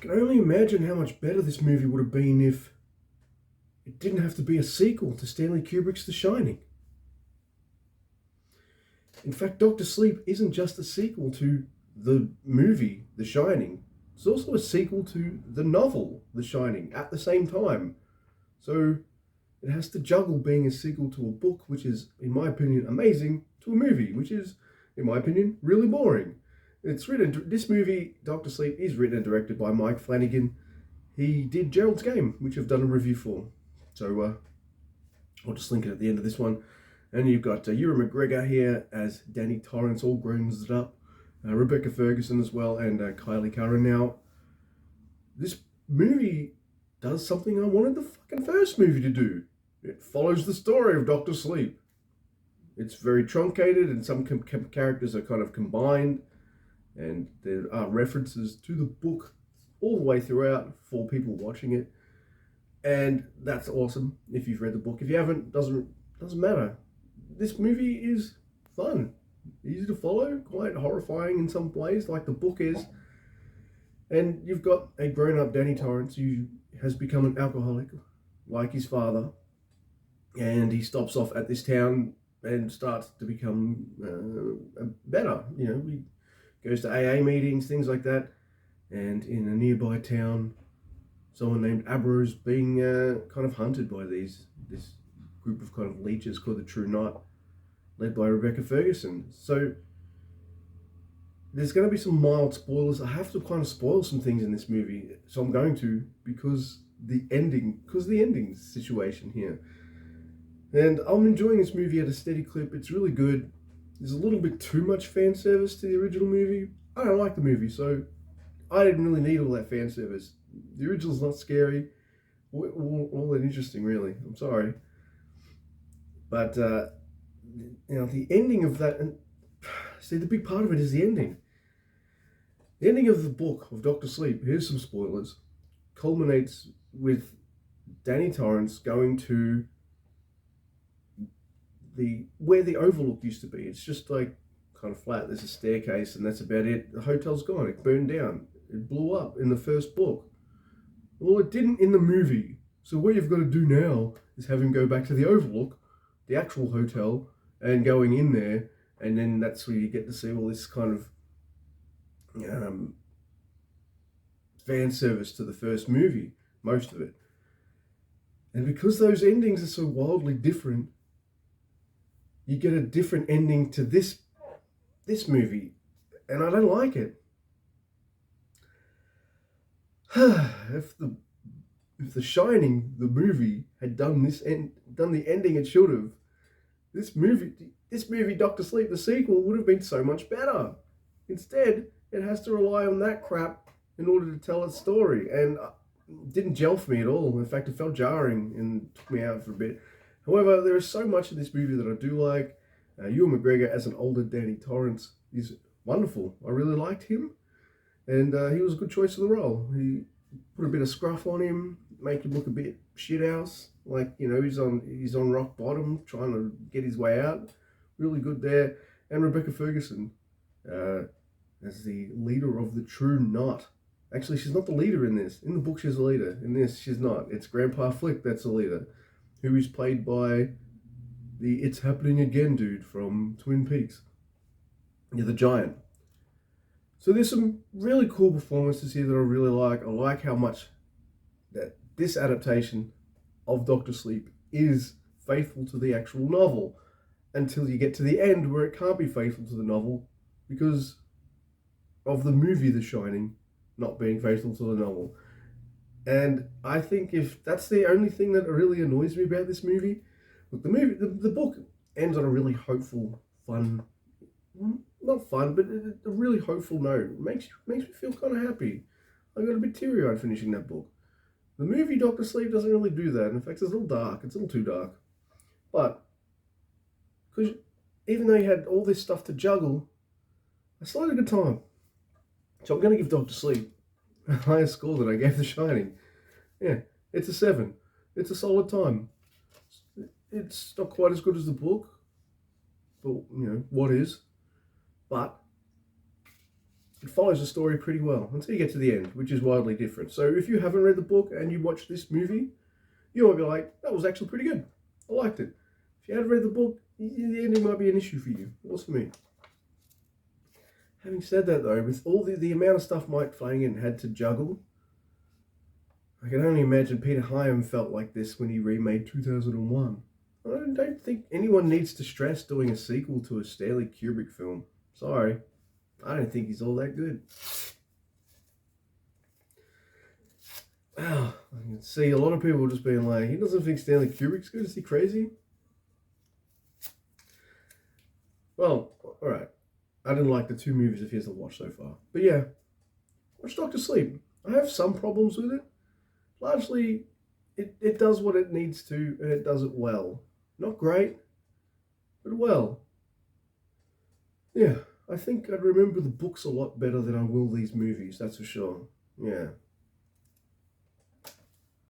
I can only imagine how much better this movie would have been if it didn't have to be a sequel to Stanley Kubrick's The Shining. In fact, Doctor Sleep isn't just a sequel to the movie The Shining, it's also a sequel to the novel The Shining at the same time. So it has to juggle being a sequel to a book, which is, in my opinion, amazing, to a movie, which is, in my opinion, really boring. This movie, Doctor Sleep, is written and directed by Mike Flanagan. He did Gerald's Game, which I've done a review for. So I'll just link it at the end of this one. And you've got Ewan McGregor here as Danny Torrance, all grown up. Rebecca Ferguson as well, and Kylie Curran. Now, this movie does something I wanted the fucking first movie to do. It follows the story of Doctor Sleep. It's very truncated, and some characters are kind of combined, and there are references to the book all the way throughout for people watching it, and that's awesome. If you've read the book, if you haven't, doesn't matter. This movie is fun, easy to follow, quite horrifying in some ways, like the book is. And you've got a grown-up Danny Torrance who has become an alcoholic, like his father, and he stops off at this town and starts to become better. You know, he goes to AA meetings, things like that, and in a nearby town, someone named Abra is being kind of hunted by this group of kind of leeches called the True Knot, led by Rebecca Ferguson. So there's going to be some mild spoilers. I have to kind of spoil some things in this movie, so I'm going to, because the ending situation here. And I'm enjoying this movie at a steady clip. It's really good. There's a little bit too much fan service to the original movie. I don't like the movie, so I didn't really need all that fan service. The original's not scary, all that interesting, really. I'm sorry. But, the ending of that, and see, the big part of it is the ending. The ending of the book of Doctor Sleep, here's some spoilers, culminates with Danny Torrance going to where the Overlook used to be. It's just like kind of flat. There's a staircase, and that's about it. The hotel's gone. It burned down. It blew up in the first book. Well, it didn't in the movie. So what you've got to do now is have him go back to the Overlook, the actual hotel, and going in there, and then that's where you get to see all this kind of fan service to the first movie, most of it. And because those endings are so wildly different, you get a different ending to this movie, and I don't like it. If The Shining, the movie, had done the ending it should have, this movie, Doctor Sleep, the sequel, would have been so much better. Instead, it has to rely on that crap in order to tell its story, and it didn't gel for me at all. In fact, it felt jarring and took me out for a bit. However, there is so much in this movie that I do like. Ewan McGregor as an older Danny Torrance is wonderful. I really liked him, and he was a good choice for the role. He put a bit of scruff on him, make him look a bit shithouse, like, he's on rock bottom, trying to get his way out. Really good there. And Rebecca Ferguson as the leader of the True Knot. Actually, she's not the leader in this. In the book, she's the leader. In this, she's not. It's Grandpa Flick that's the leader, who is played by the It's Happening Again dude from Twin Peaks. Yeah, the giant. So there's some really cool performances here that I really like. I like how much that this adaptation of Doctor Sleep is faithful to the actual novel, until you get to the end where it can't be faithful to the novel because of the movie The Shining not being faithful to the novel. And I think if that's the only thing that really annoys me about this movie, look, the book ends on a really hopeful, fun, not fun, but a really hopeful note. It makes me feel kind of happy. I got a bit teary-eyed finishing that book. The movie Doctor Sleep doesn't really do that. In fact, it's a little dark. It's a little too dark. But because even though you had all this stuff to juggle, I still had a good time. So I'm going to give Doctor Sleep a higher score than I gave The Shining. Yeah, it's a 7. It's a solid time. It's not quite as good as the book, but what is? But It follows the story pretty well until you get to the end, which is wildly different. So if you haven't read the book and you watch this movie, you might be like, that was actually pretty good. I liked it. If you hadn't read the book, the ending might be an issue for you. It was for me. Having said that though, with all the amount of stuff Mike Flanagan had to juggle, I can only imagine Peter Hyam felt like this when he remade 2001. I don't think anyone needs to stress doing a sequel to a Stanley Kubrick film. Sorry. I don't think he's all that good. Wow, I can see a lot of people just being like, he doesn't think Stanley Kubrick's good. Is he crazy? Well, alright. I didn't like the 2 movies of his I've watched so far. But yeah, watch Doctor Sleep. I have some problems with it. Largely, it does what it needs to, and it does it well. Not great, but well. Yeah, I think I'd remember the books a lot better than I will these movies, that's for sure. Yeah.